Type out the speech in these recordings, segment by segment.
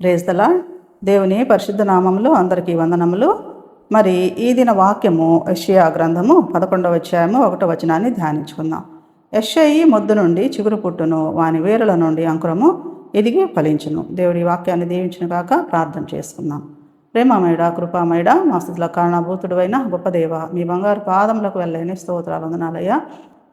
Praise the lord. దేవుని పరిశుద్ధ నామములో అందరికీ వందనములు. మరి ఈ దిన వాక్యము యెషయా గ్రంథము 11వ అధ్యాయము 1వ వచనాన్ని ధ్యానించుకుందాం. యెషయి మొద్దు నుండి చిగురు పుట్టును, వాని వేరుల నుండి అంకురము ఎదిగి ఫలించును. దేవుడి వాక్యాన్ని దీవించిన కాక ప్రార్థన చేసుకుందాం. ప్రేమమేడ కృపామేడ మా స్థితుల కారణభూతుడు అయిన గొప్ప దేవ, మీ బంగారు పాదములకు వెళ్ళని స్తోత్రాలు వందనాలయ్యా.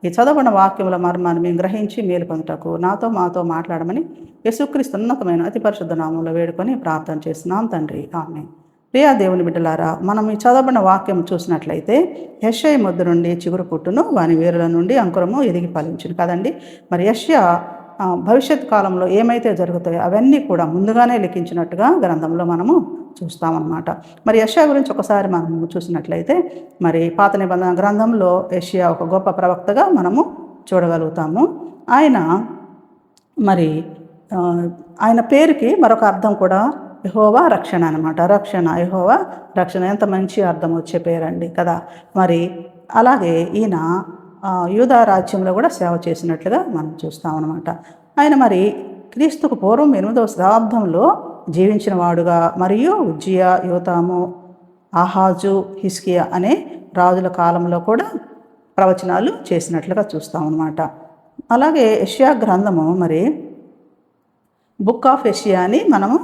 ఈ చదవబడిన వాక్యముల మర్మాన్ని మేము గ్రహించి మేలు పొందుటకు నాతో మాతో మాట్లాడమని యేసుక్రీస్తు ఉన్నతమైన అతి పరిశుద్ధ నామంలో వేడుకొని ప్రార్థన చేస్తున్నాం తండ్రి, ఆమేన్. ప్రియా దేవుని బిడ్డలారా, మనం ఈ చదవబడిన వాక్యం చూసినట్లయితే యెషయి మొద్దు నుండి చిగురు పుట్టును, వాని వేరుల నుండి అంకురము ఎదిగి ఫలించును కదండి. మరి యెషయా భవిష్యత్ కాలంలో ఏమైతే జరుగుతాయో అవన్నీ కూడా ముందుగానే లిఖించినట్టుగా గ్రంథంలో మనము చూస్తామన్నమాట. మరి యెషయా గురించి ఒకసారి మనము చూసినట్లయితే మరి పాత నిబంధన గ్రంథంలో యెషయా ఒక గొప్ప ప్రవక్తగా మనము చూడగలుగుతాము. ఆయన పేరుకి మరొక అర్థం కూడా యెహోవా రక్షణ అనమాట. రక్షణ, యెహోవా రక్షణ, ఎంత మంచి అర్థం వచ్చే పేరండి కదా. మరి అలాగే ఈయన యూదా రాజ్యంలో కూడా సేవ చేసినట్లుగా మనం చూస్తాం అనమాట. ఆయన మరి క్రీస్తుకు పూర్వం 8వ శతాబ్దంలో జీవించిన వాడుగా, మరియు ఉజ్జియా, యోతాము, ఆహాజు, హిస్కియా అనే రాజుల కాలంలో కూడా ప్రవచనాలు చేసినట్లుగా చూస్తాం అనమాట. అలాగే యెషయా గ్రంథము మరి బుక్ ఆఫ్ యెషయా అని మనము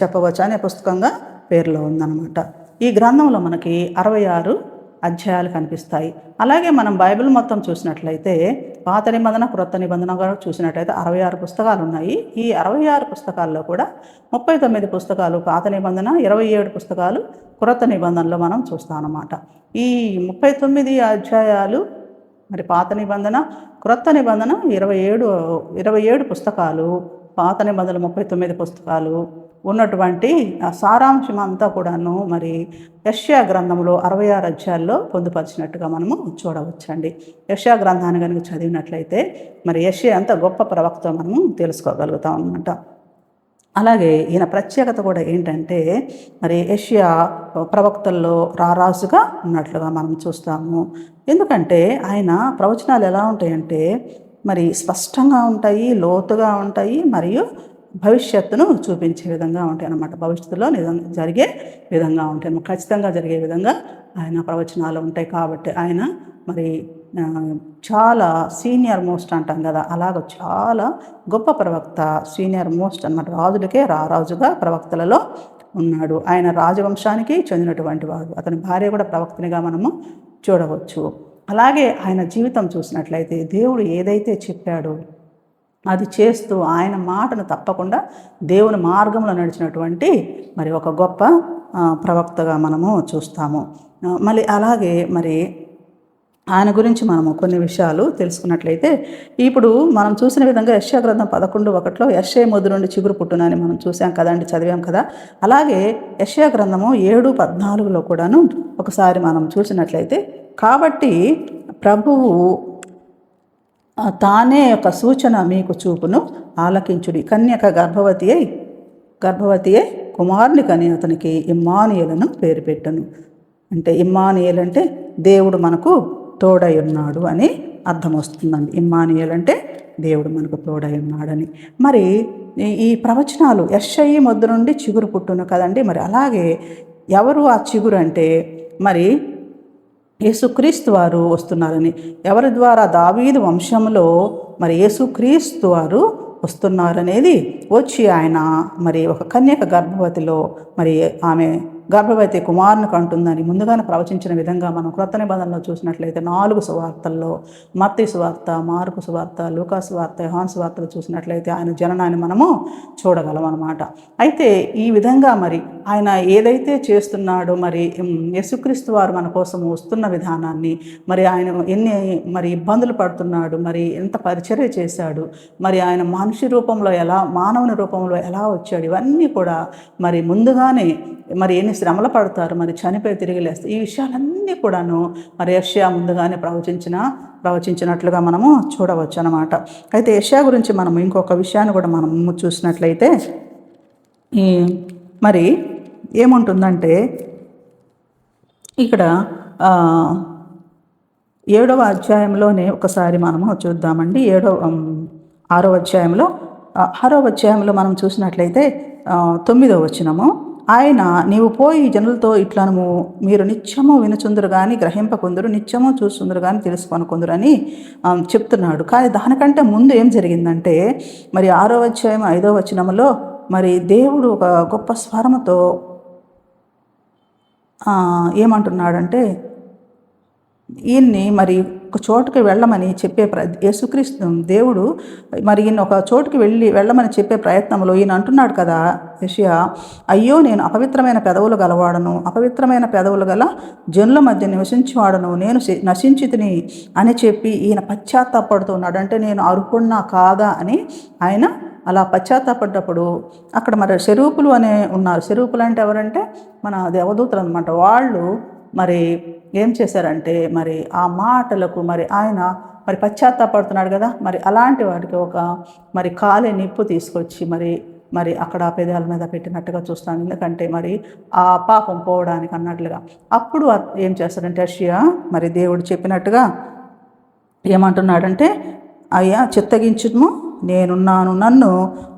చెప్పవచ్చు, అనే పుస్తకంగా పేరులో ఉందన్నమాట. ఈ గ్రంథంలో మనకి 66 అధ్యాయాలు కనిపిస్తాయి. అలాగే మనం బైబిల్ మొత్తం చూసినట్లయితే పాత నిబంధన, క్రొత్త నిబంధన కూడా చూసినట్లయితే 66 పుస్తకాలు ఉన్నాయి. ఈ 66 పుస్తకాల్లో కూడా 39 పుస్తకాలు పాత నిబంధన, 27 పుస్తకాలు క్రొత్త నిబంధనలో మనం చూస్తాం అన్నమాట. ఈ 39 అధ్యాయాలు మరి పాత నిబంధన, క్రొత్త నిబంధన 27 పుస్తకాలు, పాత నిబంధనలు 39 పుస్తకాలు ఉన్నటువంటి సారాంశం అంతా కూడాను మరి యెషయా గ్రంథంలో 66 అధ్యాయాల్లో పొందుపరిచినట్టుగా మనము చూడవచ్చండి. యెషయా గ్రంథాన్ని కనుక చదివినట్లయితే మరి యెషయా అంత గొప్ప ప్రవక్త మనము తెలుసుకోగలుగుతాం అన్నమాట. అలాగే ఈయన ప్రత్యేకత కూడా ఏంటంటే మరి యెషయా ప్రవక్తల్లో రారాజుగా ఉన్నట్లుగా మనం చూస్తాము. ఎందుకంటే ఆయన ప్రవచనాలు ఎలా ఉంటాయంటే మరి స్పష్టంగా ఉంటాయి, లోతుగా ఉంటాయి, మరియు భవిష్యత్తును చూపించే విధంగా ఉంటాయి అన్నమాట. భవిష్యత్తులో జరిగే విధంగా ఉంటాయి, ఖచ్చితంగా జరిగే విధంగా ఆయన ప్రవచనాలు ఉంటాయి. కాబట్టి ఆయన మరి చాలా సీనియర్ మోస్ట్ అంటాం కదా, అలాగ చాలా గొప్ప ప్రవక్త, సీనియర్ మోస్ట్ అన్నమాట. రాజులకే రారాజుగా ప్రవక్తలలో ఉన్నాడు. ఆయన రాజవంశానికి చెందినటువంటి వాడు. అతని భార్య కూడా ప్రవక్తనిగా మనము చూడవచ్చు. అలాగే ఆయన జీవితం చూసినట్లయితే దేవుడు ఏదైతే చెప్పాడో అది చేస్తూ ఆయన మాటను తప్పకుండా దేవుని మార్గంలో నడిచినటువంటి మరి ఒక గొప్ప ప్రవక్తగా మనము చూస్తాము. మళ్ళీ అలాగే మరి ఆయన గురించి మనము కొన్ని విషయాలు తెలుసుకున్నట్లయితే ఇప్పుడు మనం చూసిన విధంగా యెషయా గ్రంథం 11:1 యెషయి మొద్దు నుండి చిగురు పుట్టునని మనం చూసాం కదండి, చదివాం కదా. అలాగే యెషయా గ్రంథము 7:14 కూడాను ఒకసారి మనం చూసినట్లయితే, కాబట్టి ప్రభువు తానే ఒక సూచన మీకు చూపును, ఆలకించుడి. కన్యక గర్భవతి అయి కుమారుని కని అతనికి ఇమ్మానుయేలును పేరు పెట్టును. అంటే ఇమ్మానుయేలు అంటే దేవుడు మనకు తోడై ఉన్నాడు అని అర్థం వస్తుందండి. ఇమ్మానుయేలు అంటే దేవుడు మనకు తోడై ఉన్నాడని. మరి ఈ ప్రవచనాలు యెషయి మొద్దు నుండి చిగురు పుట్టును కదండి. మరి అలాగే ఎవరు ఆ చిగురు అంటే మరి యేసుక్రీస్తు వారు వస్తున్నారని. ఎవరి ద్వారా? దావీదు వంశంలో మరి యేసుక్రీస్తు వారు వస్తున్నారనేది వచ్చి ఆయన మరి ఒక కన్యక గర్భవతిలో మరి ఆమె గర్భవతి కుమారుని కంటుందని ముందుగానే ప్రవచించిన విధంగా మనం క్రొత్త నిబంధనలో చూసినట్లయితే 4 సువార్తల్లో మత్తయి సువార్త, మార్కు సువార్త, లూకా సువార్త, యోహాను సువార్తలు చూసినట్లయితే ఆయన జననాన్ని మనము చూడగలం అన్నమాట. అయితే ఈ విధంగా మరి ఆయన ఏదైతే చేస్తున్నాడో మరి యేసుక్రీస్తు వారు మన కోసం వస్తున్న విధానాన్ని, మరి ఆయన ఎన్ని మరి ఇబ్బందులు పడుతున్నాడు, మరి ఎంత పరిచర్య చేశాడు, మరి ఆయన మనిషి రూపంలో ఎలా, మానవుని రూపంలో ఎలా వచ్చాడు, ఇవన్నీ కూడా మరి ముందుగానే మరి ఎన్ని శ్రమలు పడతారు, మరి చనిపోయి తిరిగి లేస్తారు, ఈ విషయాలన్నీ కూడాను మరి యెషయా ముందుగానే ప్రవచించినట్లుగా మనము చూడవచ్చు అన్నమాట. అయితే యెషయా గురించి మనం ఇంకొక విషయాన్ని కూడా మనము చూసినట్లయితే మరి ఏముంటుందంటే ఇక్కడ 7వ అధ్యాయంలోనే ఒకసారి మనము చూద్దామండి. 6వ అధ్యాయంలో మనం చూసినట్లయితే 9వ వచనము, ఆయన నీవు పోయి జనులతో ఇట్లనము, మీరు నిత్యము వినుచుందురు కానీ గ్రహింపకుందురు, నిత్యము చూస్తుందురు కానీ తెలుసుకొనుకుందురు అని చెప్తున్నాడు. కానీ దానికంటే ముందు ఏం జరిగిందంటే మరి 6వ అధ్యాయం 5వ వచనములో మరి దేవుడు ఒక గొప్ప స్వరముతో ఏమంటున్నాడంటే ఈయన్ని మరి ఒక చోటుకి వెళ్ళమని చెప్పే యేసుక్రీస్తు దేవుడు మరి ఈయన ఒక చోటుకి వెళ్ళమని చెప్పే ప్రయత్నంలో ఈయన అంటున్నాడు కదా యెషయా, అయ్యో నేను అపవిత్రమైన పెదవులు గలవాడను, అపవిత్రమైన పెదవులు గల జనుల మధ్య నివసించేవాడను, నేను నశించితిని అని చెప్పి ఈయన పశ్చాత్తాపడుతున్నాడు. అంటే నేను అర్హున్నా కాదా అని ఆయన అలా పశ్చాత్తాపడ్డప్పుడు అక్కడ మరి శరూపులు అనే ఉన్నారు. శరూపులు అంటే ఎవరంటే మన దేవదూతలు అనమాట. వాళ్ళు మరి ఏం చేశారంటే మరి ఆ మాటలకు మరి ఆయన మరి పశ్చాత్తాపడుతున్నాడు కదా, మరి అలాంటి వాడికి ఒక మరి కాలే నిప్పు తీసుకొచ్చి మరి అక్కడ పెదాల మీద పెట్టినట్టుగా చూస్తాను. ఎందుకంటే మరి ఆ పాపం పోవడానికి అన్నట్లుగా. అప్పుడు ఏం చేస్తాడంటే యెషయా మరి దేవుడు చెప్పినట్టుగా ఏమంటున్నాడంటే, అయ్యా చిత్తగించుము, నేనున్నాను, నన్ను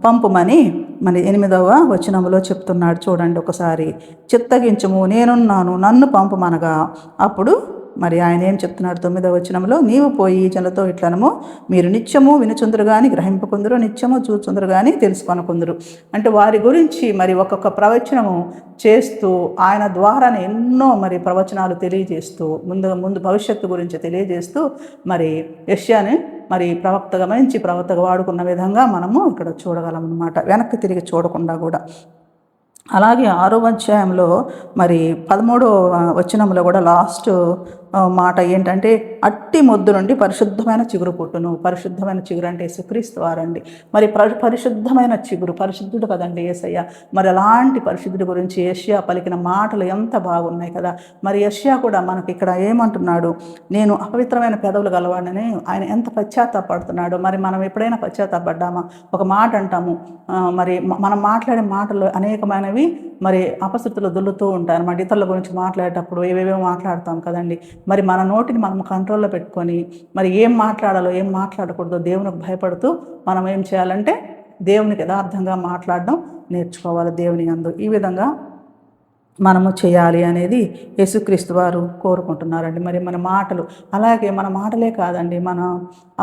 పంపుమని మరి 8వ వచనంలో చెప్తున్నాడు. చూడండి ఒకసారి, చిత్తగించుము, నేనున్నాను, నన్ను పంపుమనగా అప్పుడు మరి ఆయన ఏం చెప్తున్నాడు 9వ వచనంలో, నీవు పోయి జనులతో ఇట్లనము, మీరు నిత్యము వినుచుందురు కానీ గ్రహింపకుందురు, నిత్యము చూచుందురు కానీ తెలుసుకొనుకుందురు. అంటే వారి గురించి మరి ఒక్కొక్క ప్రవచనము చేస్తూ ఆయన ద్వారానే ఎన్నో మరి ప్రవచనాలు తెలియజేస్తూ ముందు భవిష్యత్తు గురించి తెలియజేస్తూ మరి యెషయాని మరి మంచి ప్రవక్తగా వాడుకున్న విధంగా మనము ఇక్కడ చూడగలం అన్నమాట, వెనక్కి తిరిగి చూడకుండా కూడా. అలాగే 6వ అధ్యాయంలో మరి 13వ వచనంలో కూడా లాస్ట్ మాట ఏంటంటే, అట్టి మొద్దు నుండి పరిశుద్ధమైన చిగురు పుట్టును. పరిశుద్ధమైన చిగురు అంటే యేసుక్రీస్తు వారండి. మరి పరిశుద్ధమైన చిగురు, పరిశుద్ధుడు కదండి యేసయ్య. మరి అలాంటి పరిశుద్ధుడి గురించి యెషయా పలికిన మాటలు ఎంత బాగున్నాయి కదా. మరి యెషయా కూడా మనకి ఇక్కడ ఏమంటున్నాడు, నేను అపవిత్రమైన పెదవులు గలవాడిని, ఆయన ఎంత పశ్చాత్తాపడుతున్నాడు. మరి మనం ఎప్పుడైనా పశ్చాత్తాపడ్డామా? ఒక మాట అంటాము, మరి మనం మాట్లాడే మాటలు అనేకమైనవి మరి అపశృతులు దుల్లుతూ ఉంటాయి అన్నమాట. ఇతరుల గురించి మాట్లాడేటప్పుడు ఏవేవో మాట్లాడతాం కదండి. మరి మన నోటిని మనం కంట్రోల్లో పెట్టుకొని మరి ఏం మాట్లాడాలో ఏం మాట్లాడకూడదో దేవునికి భయపడుతూ మనం ఏం చేయాలంటే దేవునికి యథార్థంగా మాట్లాడడం నేర్చుకోవాలి దేవుని యందు. ఈ విధంగా మనము చేయాలి అనేది యేసుక్రీస్తు వారు కోరుకుంటున్నారండి. మరి మన మాటలు, అలాగే మన మాటలే కాదండి, మన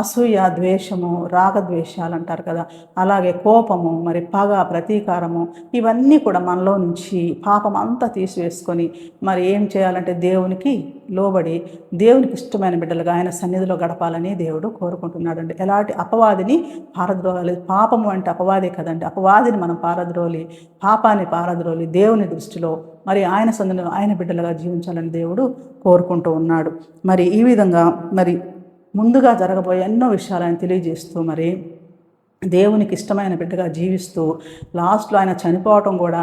అసూయ, ద్వేషము, రాగద్వేషాలు అంటారు కదా, అలాగే కోపము, మరి పగ, ప్రతీకారము, ఇవన్నీ కూడా మనలో నుంచి పాపం అంతా తీసివేసుకొని మరి ఏం చేయాలంటే దేవునికి లోబడి దేవునికి ఇష్టమైన బిడ్డలుగా ఆయన సన్నిధిలో గడపాలని దేవుడు కోరుకుంటున్నాడండి. ఎలాంటి అపవాదిని పారద్రోలాలి. పాపము అంటే అపవాదే కదండి. అపవాదిని మనం పారద్రోలి, పాపాన్ని పారద్రోలి దేవుని దృష్టిలో మరి ఆయన సన్నిధిలో ఆయన బిడ్డలుగా జీవించాలని దేవుడు కోరుకుంటూ ఉన్నాడు. మరి ఈ విధంగా మరి ముందుగా జరగబోయే ఎన్నో విషయాలు ఆయన తెలియజేస్తూ మరి దేవునికి ఇష్టమైన బిడ్డగా జీవిస్తూ లాస్ట్లో ఆయన చనిపోవటం కూడా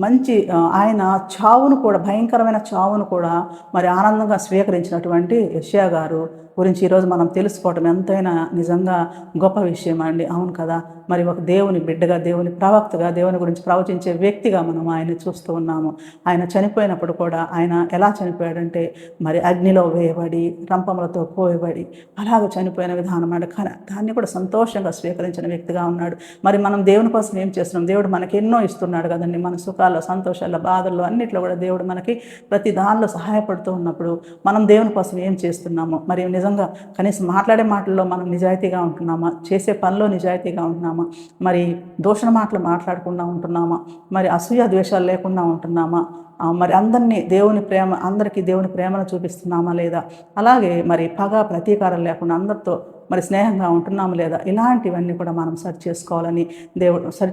మంచి, ఆయన చావును కూడా, భయంకరమైన చావును కూడా మరి ఆనందంగా స్వీకరించినటువంటి యెషయా గారు గురించి ఈరోజు మనం తెలుసుకోవటం ఎంతైనా నిజంగా గొప్ప విషయం అండి. అవును కదా. మరి ఒక దేవుని బిడ్డగా, దేవుని ప్రవక్తగా, దేవుని గురించి ప్రవచించే వ్యక్తిగా మనం ఆయన చూస్తూ ఉన్నాము. ఆయన చనిపోయినప్పుడు కూడా ఆయన ఎలా చనిపోయాడంటే మరి అగ్నిలో వేయబడి, రంపములతో కోయబడి అలాగ చనిపోయిన విధానం అండి. కానీ దాన్ని కూడా సంతోషంగా స్వీకరించిన వ్యక్తిగా ఉన్నాడు. మరి మనం దేవుని కోసం ఏం చేస్తున్నాం? దేవుడు మనకి ఎన్నో ఇస్తున్నాడు కదండి. మన సుఖాల్లో, సంతోషాల్లో, బాధల్లో అన్నిట్లో కూడా దేవుడు మనకి ప్రతి దానిలో సహాయపడుతూ ఉన్నప్పుడు మనం దేవుని కోసం ఏం చేస్తున్నాము? మరి నిజంగా కనీసం మాట్లాడే మాటల్లో మనం నిజాయితీగా ఉంటున్నామా? చేసే పనిలో నిజాయితీగా ఉంటున్నామా? మరి దూషణ మాటలు మాట్లాడకుండా ఉంటున్నామా? మరి అసూయ ద్వేషాలు లేకుండా ఉంటున్నామా? మరి అందరికీ దేవుని ప్రేమను చూపిస్తున్నామా లేదా? అలాగే మరి పగ, ప్రతీకారం లేకుండా అందరితో మరి స్నేహంగా ఉంటున్నాము లేదా? ఇలాంటివన్నీ కూడా మనం సరి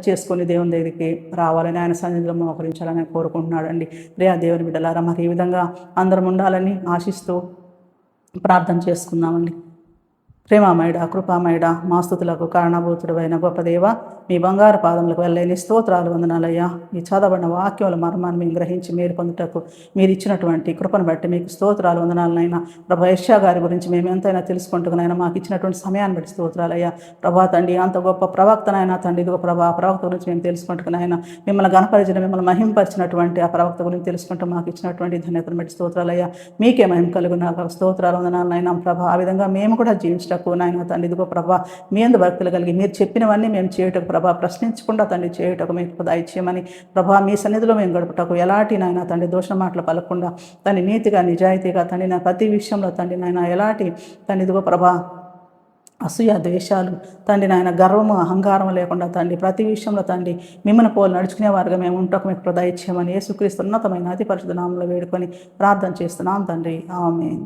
చేసుకొని దేవుని దగ్గరికి రావాలని, ఆయన సన్నిధిలో మోకరించాలని కోరుకుంటున్నాడండి. దేవుని బిడ్డలారా, మరి ఈ విధంగా అందరం ఉండాలని ఆశిస్తూ ప్రార్థన చేసుకుందామండి. ప్రేమామయుడ, కృపామయుడ, మా స్తుతులకు కారణభూతుడు అయిన గొప్ప దేవ, మీ బంగారు పాదములకు వెళ్ళలేని స్తోత్రాలు, వందనాలయ్యా. ఈ చదవబడిన వాక్యముల మర్మాన్ని మేము గ్రహించి మేలు పొందుటకు మీరు ఇచ్చినటువంటి కృపను బట్టి మీకు స్తోత్రాలు, వందనాలనైనా. ప్రభా, యెషయా గారి గురించి మేము ఎంతైనా తెలుసుకుంటున్నాయినా మాకు ఇచ్చినటువంటి సమయాన్ని బట్టి స్తోత్రాలయ్యా. ప్రభా తండ్రి, అంత గొప్ప ప్రవక్తనైనా తండ్రి, ఇదిగో ప్రభా, ఆ ప్రవక్త గురించి మేము తెలుసుకుంటున్నాయినా, మిమ్మల్ని గణపరిచిన, మిమ్మల్ని మహింపరిచినటువంటి ఆ ప్రవక్త గురించి తెలుసుకుంటూ మాకు ఇచ్చినటువంటి ధన్యతను బట్టి స్తోత్రాలయ్యా. మీకే మహిమ కలుగున స్తోత్రాలు, వందనాలనైనా. ప్రభా, ఆ విధంగా మేము కూడా జీవించడానికి జీవించటకు నాయన తండ్రి ఇదిగో ప్రభా మీ అందు భక్తులు కలిగి మీరు చెప్పినవన్నీ మేము చేయటకు ప్రభా ప్రశ్నించకుండా తండ్రి చేయటకు మీకు దయచేయమని ప్రభా మీ సన్నిధిలో మేము గడుపుటకు ఎలాంటి నాయన తండ్రి దోష మాటలు పలకుండా తండ్రి నీతిగా నిజాయితీగా తండ్రి నా ప్రతి విషయంలో తండ్రి నాయన ఎలాంటి తండ్రి ఇదిగో ప్రభా అసూయ ద్వేషాలు తండ్రి నాయన గర్వము అహంకారం లేకుండా తండ్రి ప్రతి విషయంలో తండ్రి మిమ్మల్ని పోలు నడుచుకునే వారుగా మేము ఉంటాకు మీకు ప్రదయించామని యేసుక్రీస్తు ఉన్నతమైన అతి పరిశుద్ధ నామములో వేడుకొని ప్రార్థన చేస్తున్నాం తండ్రి ఆమేన్.